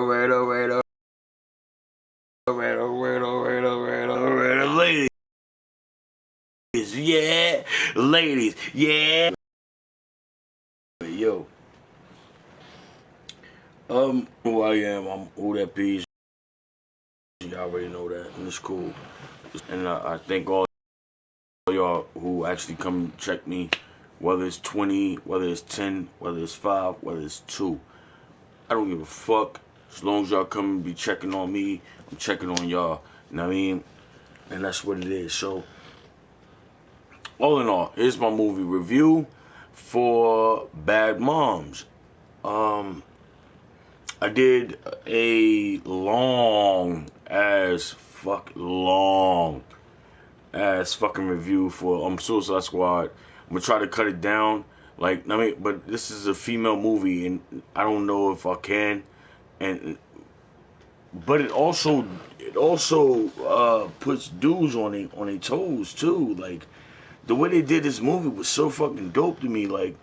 Ladies, yeah, ladies, yeah. Yo, who I am, I'm who that piece. You already know that, and it's cool. And I thank all y'all who actually come check me, whether it's 20, whether it's 10, whether it's 5, whether it's 2. I don't give a fuck. As long as y'all come and be checking on me, I'm checking on y'all. You know what I mean? And that's what it is. So, all in all, here's my movie review for Bad Moms. I did a long ass fucking review for Suicide Squad. I'm gonna try to cut it down. Like, I mean, but this is a female movie, and I don't know if I can. And but it also puts dudes on their toes too. Like the way they did this movie was so fucking dope to me. Like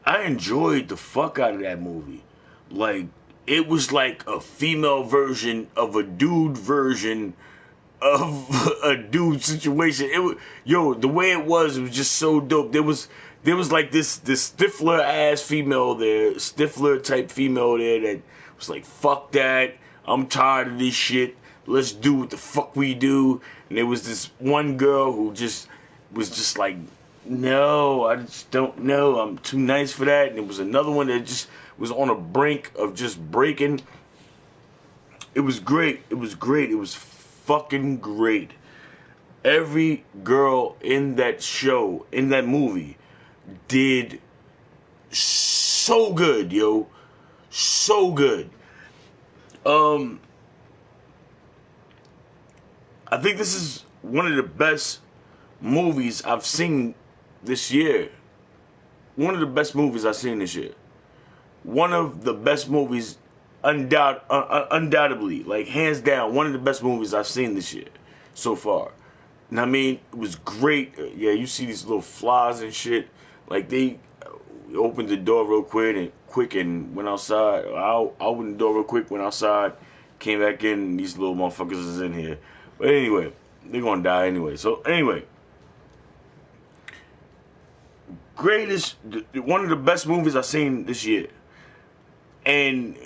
I enjoyed the fuck out of that movie. Like it was like a female version of a dude version of a dude situation. It was, yo, the way it was just so dope. There was like this Stifler ass female there, Stifler type female there that was like, fuck that. I'm tired of this shit. Let's do what the fuck we do. And there was this one girl who just was just like, no, I just don't know. I'm too nice for that. And there was another one that just was on a brink of just breaking. It was great. It was great. It was fucking great. Every girl in that show, in that movie, did so good, yo. So good. I think this is one of the best movies I've seen this year. One of the best movies I've seen this year. One of the best movies, undoubtedly, like hands down, one of the best movies I've seen this year so far. And I mean, it was great. Yeah, you see these little flies and shit. Like they opened the door real quick and went outside. I opened the door real quick, went outside, came back in. And these little motherfuckers is in here. But anyway, they're gonna die anyway. So anyway, greatest, one of the best movies I've seen this year. And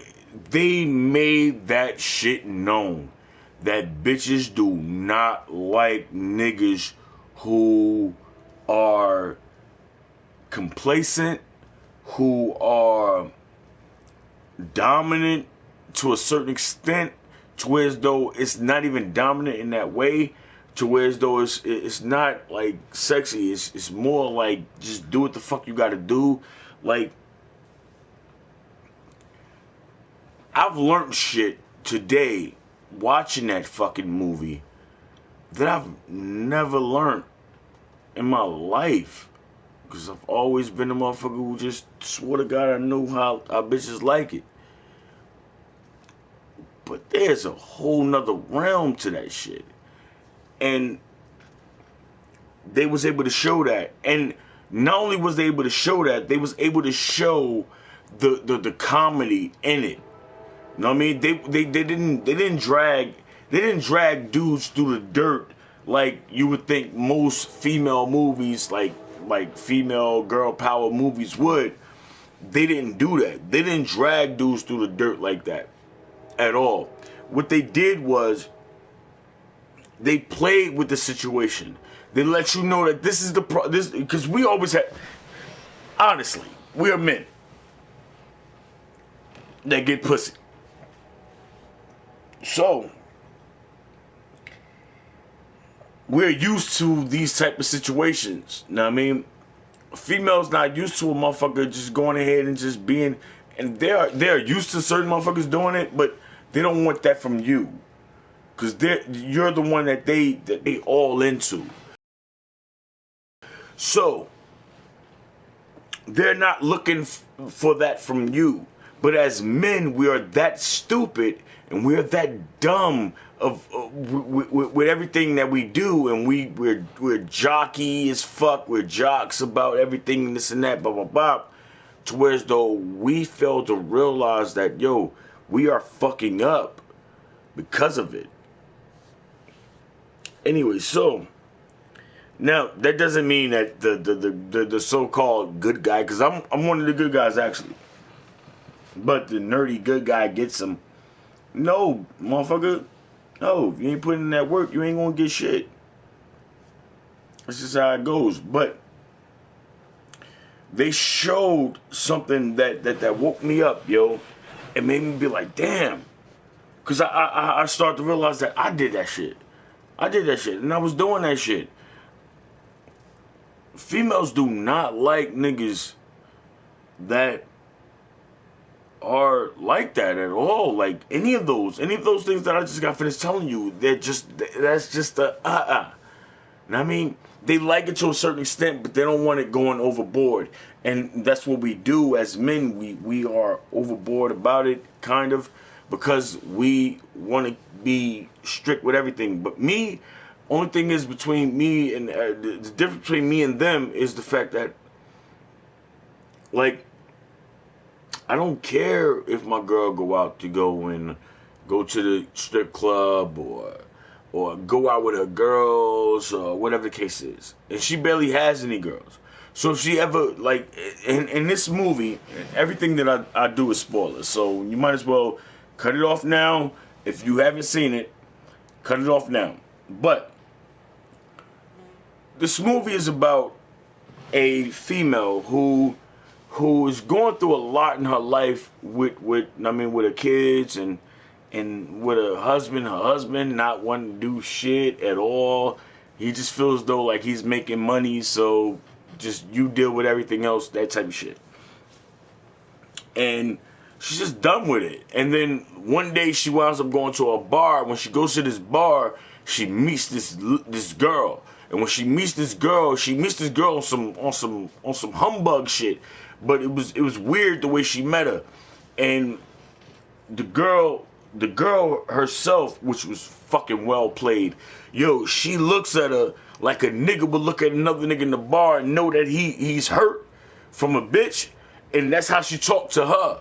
they made that shit known that bitches do not like niggas who are complacent, who are dominant to a certain extent, to where as though it's not even dominant in that way, to where as though it's not like sexy. It's more like just do what the fuck you gotta do. Like I've learned shit today watching that fucking movie that I've never learned in my life. Because I've always been a motherfucker who just swore to God I knew how bitches like it. But there's a whole nother realm to that shit. And they was able to show that. And not only was they able to show that, they was able to show the comedy in it. You know what I mean? They didn't drag dudes through the dirt like you would think most female movies like female girl power movies would. They didn't do that. They didn't drag dudes through the dirt like that at all. What they did was they played with the situation. They let you know that this is this because we always had, honestly, we are men that get pussy. So, we're used to these type of situations. You know what I mean? Females not used to a motherfucker just going ahead and just being, and they're used to certain motherfuckers doing it, but they don't want that from you, cause you're the one that they all into. So they're not looking for that from you. But as men, we are that stupid and we're that dumb with everything that we do, and we're jockey as fuck. We're jocks about everything, this and that, blah blah blah. To whereas though we fail to realize that, yo, we are fucking up because of it. Anyway, so now that doesn't mean that the so-called good guy, because I'm one of the good guys actually, but the nerdy good guy gets some. No, motherfucker. No, if you ain't putting in that work, you ain't gonna get shit. That's just how it goes. But they showed something that woke me up, yo. It made me be like, damn. Because I started to realize that I did that shit. I did that shit. And I was doing that shit. Females do not like niggas that are like that at all. Like any of those things that I just got finished telling you, that's just the And I mean, they like it to a certain extent, but they don't want it going overboard. And that's what we do as men. We are overboard about it, kind of, because we want to be strict with everything. But me, only thing is between me and the difference between me and them is the fact that, like, I don't care if my girl go out to go to the strip club or go out with her girls or whatever the case is. And she barely has any girls. So if she ever, like, in this movie, everything that I do is spoilers. So you might as well cut it off now. If you haven't seen it, cut it off now. But this movie is about a female who is going through a lot in her life with her kids and with her husband not wanting to do shit at all. He just feels though like he's making money, so just you deal with everything else, that type of shit. And she's just done with it. And then one day she winds up going to a bar. When she goes to this bar, she meets this girl. And when she meets this girl on some humbug shit. But it was weird the way she met her. And the girl herself, which was fucking well played, yo, she looks at her like a nigga would look at another nigga in the bar and know that he's hurt from a bitch. And that's how she talked to her.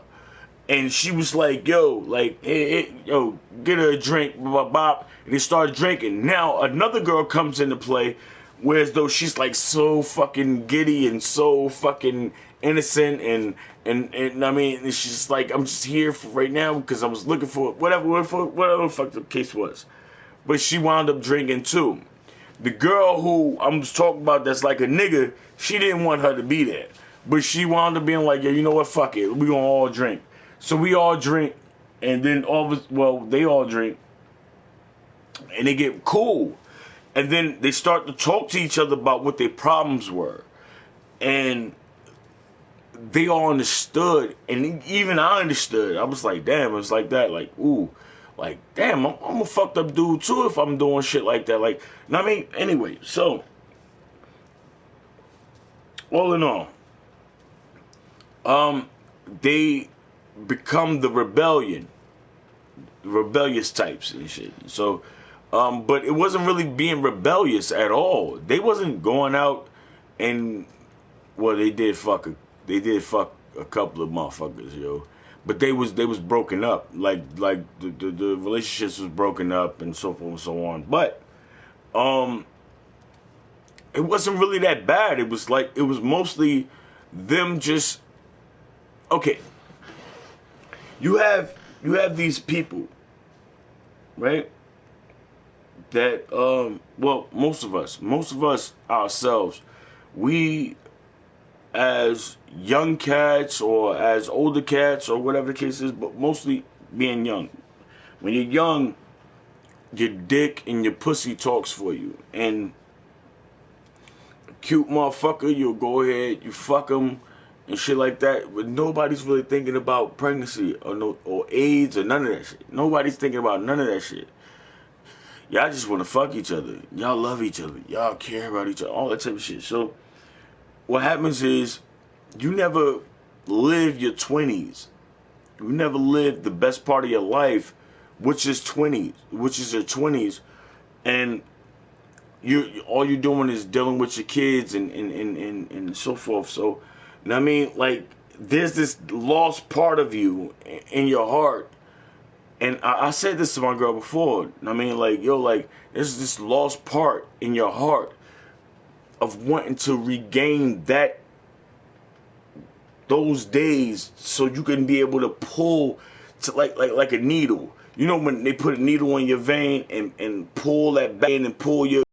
And she was like, yo, like, hey, yo, get her a drink, blah, blah, blah. And they started drinking. Now, another girl comes into play, whereas though she's like so fucking giddy and so fucking innocent and I mean, she's just like, I'm just here for right now because I was looking for whatever the fuck the case was. But she wound up drinking too. The girl who I'm just talking about that's like a nigga, she didn't want her to be there. But she wound up being like, yeah, you know what, fuck it, we gonna all drink. So we all drink, and then they all drink, and they get cool. And then they start to talk to each other about what their problems were. And they all understood, and even I understood. I was like, damn, it was like that, like, ooh, like, damn, I'm a fucked up dude too if I'm doing shit like that. Like, I mean, anyway, so, all in all, they become the rebellious types and shit. So, but it wasn't really being rebellious at all. They wasn't going out and, well, they did fuck a couple of motherfuckers, yo. But they was broken up. Like the relationships was broken up and so forth and so on. But it wasn't really that bad. It was mostly them just, okay. You have these people, right? That well, most of us ourselves, we as young cats or as older cats or whatever the case is, but mostly being young. When you're young, your dick and your pussy talks for you. And a cute motherfucker, you'll go ahead, you fuck them and shit like that. But nobody's really thinking about pregnancy or AIDS or none of that shit. Nobody's thinking about none of that shit. Y'all just want to fuck each other. Y'all love each other. Y'all care about each other. All that type of shit. So what happens is you never live your 20s. You never live the best part of your life, which is your 20s. And all you're doing is dealing with your kids and so forth. So, you know what I mean? Like, there's this lost part of you in your heart And I said this to my girl before. I mean, like, yo, like, there's this lost part in your heart of wanting to regain those days so you can be able to pull to like a needle. You know when they put a needle in your vein and pull that back in and pull your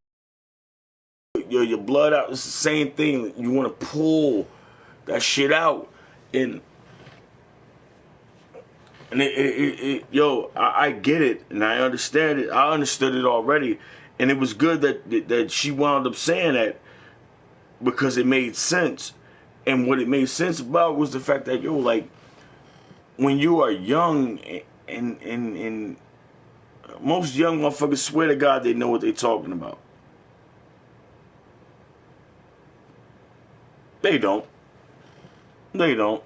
blood out. It's the same thing. You want to pull that shit out, and yo, I get it and I understand it. I understood it already, and it was good that she wound up saying that because it made sense. And what it made sense about was the fact that, yo, like, when you are young and most young motherfuckers swear to God they know what they're talking about. They don't. They don't.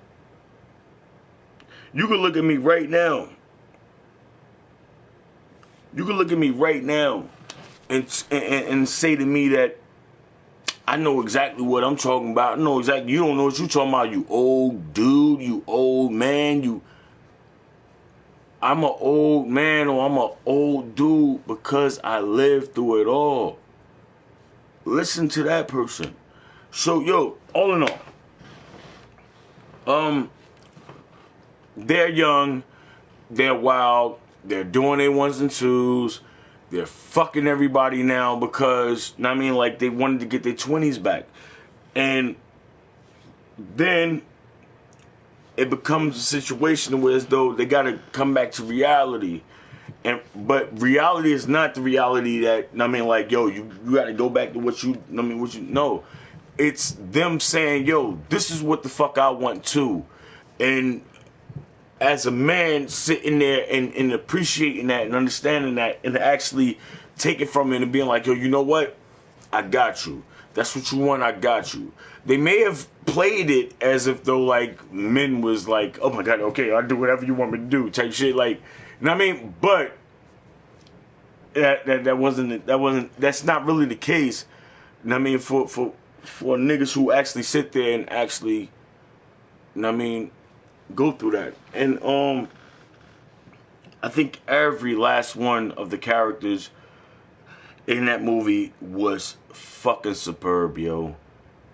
You can look at me right now. You can look at me right now and say to me that I know exactly what I'm talking about. I know exactly. You don't know what you're talking about, you old dude, you old man, you. I'm an old man or I'm an old dude because I lived through it all. Listen to that person. So, yo, all in all, they're young, they're wild, they're doing their ones and twos, they're fucking everybody now because, I mean, like, they wanted to get their 20s back. And then it becomes a situation where as though they gotta come back to reality. But reality is not the reality that, I mean, like, yo, you gotta go back to what you, I mean, what you know. It's them saying, yo, this is what the fuck I want too. And as a man sitting there and appreciating that and understanding that and actually taking from it and being like, yo, you know what? I got you. That's what you want, I got you. They may have played it as if though like men was like, oh my god, okay, I'll do whatever you want me to do type shit. Like, you know what I mean? But that wasn't that's not really the case. You know what I mean? For niggas who actually sit there and actually, you know what I mean, go through that. And I think every last one of the characters in that movie was fucking superb, yo.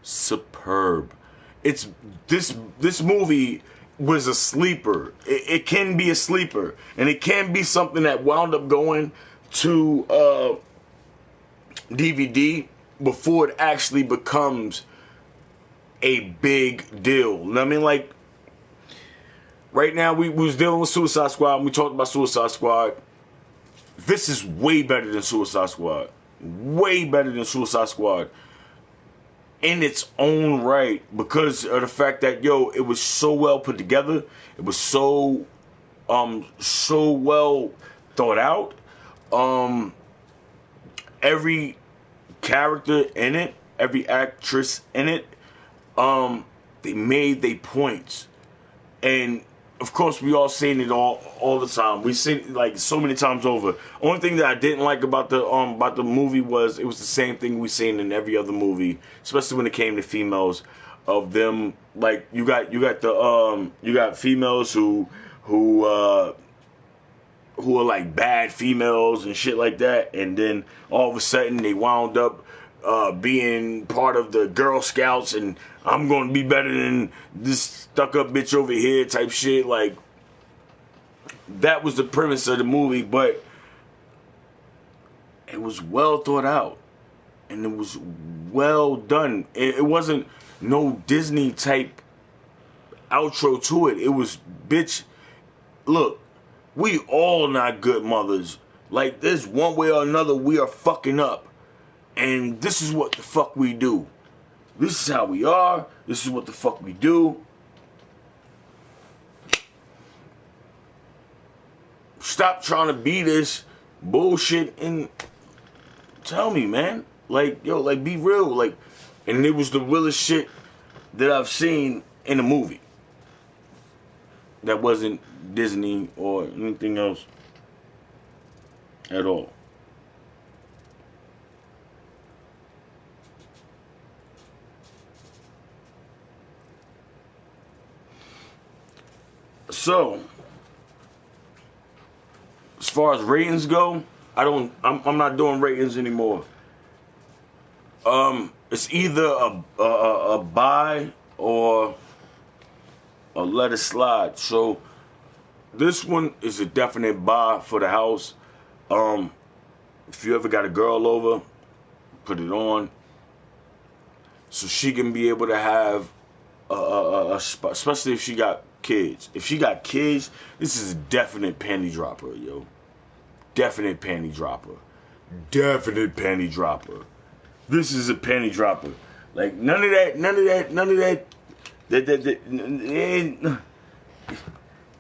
Superb. It's this movie was a sleeper. It can be a sleeper, and it can be something that wound up going to DVD before it actually becomes a big deal. You know what I mean? Like, right now we was dealing with Suicide Squad, and we talked about Suicide Squad. This is way better than Suicide Squad. Way better than Suicide Squad. In its own right, because of the fact that, yo, it was so well put together. It was so well thought out. Every character in it, every actress in it, they made their points. And of course, we all seen it all the time. We seen it like so many times over. Only thing that I didn't like about the movie was it was the same thing we seen in every other movie, especially when it came to females. Of them, like you got females who are like bad females and shit like that, and then all of a sudden they wound up being part of the Girl Scouts, and I'm gonna be better than this stuck up bitch over here type shit. Like, that was the premise of the movie, but it was well thought out and it was well done. It wasn't no Disney type outro to it. It was, bitch, look, we all not good mothers. Like, this one way or another we are fucking up. And this is what the fuck we do. This is how we are. This is what the fuck we do. Stop trying to be this bullshit and tell me, man. Like, yo, like, be real. Like, and it was the realest shit that I've seen in a movie that wasn't Disney or anything else at all. So, far as ratings go, I'm not doing ratings anymore. It's either a buy or a let it slide. So this one is a definite buy for the house. If you ever got a girl over, put it on so she can be able to have especially if she got kids. If she got kids, this is a definite panty dropper, yo. Definite panty dropper. Definite panty dropper. This is a panty dropper. Like none of that.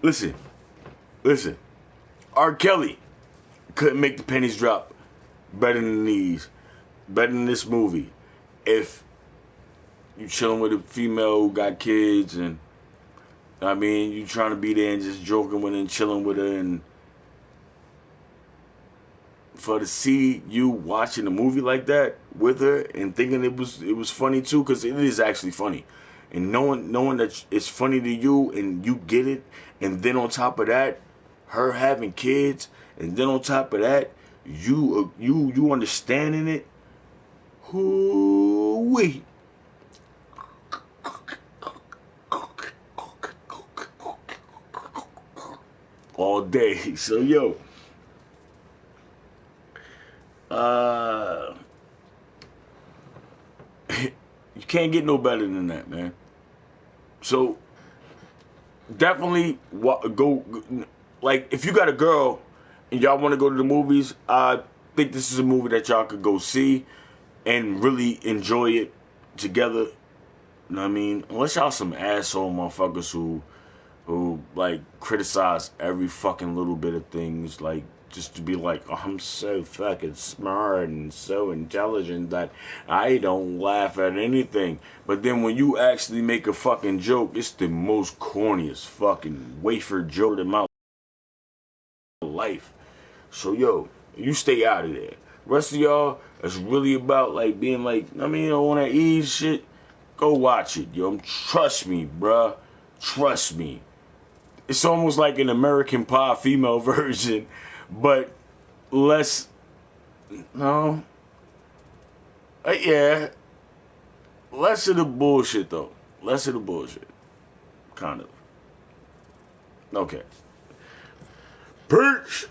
Listen. R. Kelly couldn't make the pennies drop better than these, better than this movie. If you chilling with a female who got kids, and I mean, you trying to be there and just joking with her and chilling with her, and for to see you watching a movie like that with her and thinking it was funny too, because it is actually funny, and knowing that it's funny to you and you get it, and then on top of that, her having kids, and then on top of that, you understanding it, whoo-wee. All day. So yo, you can't get no better than that, man. So definitely go. Like if you got a girl and y'all want to go to the movies, I think this is a movie that y'all could go see and really enjoy it together. You know what I mean? Unless y'all some asshole motherfuckers who like criticize every fucking little bit of things, like just to be like, oh, I'm so fucking smart and so intelligent that I don't laugh at anything. But then when you actually make a fucking joke, it's the most corniest fucking wafer joke in my life. So yo, you stay out of there. Rest of y'all is really about like being like, I mean, on that ease shit. Go watch it, yo. Trust me, bruh. Trust me. It's almost like an American Pie female version, but less. No. Yeah. Less of the bullshit, though. Less of the bullshit. Kind of. Okay. Perch.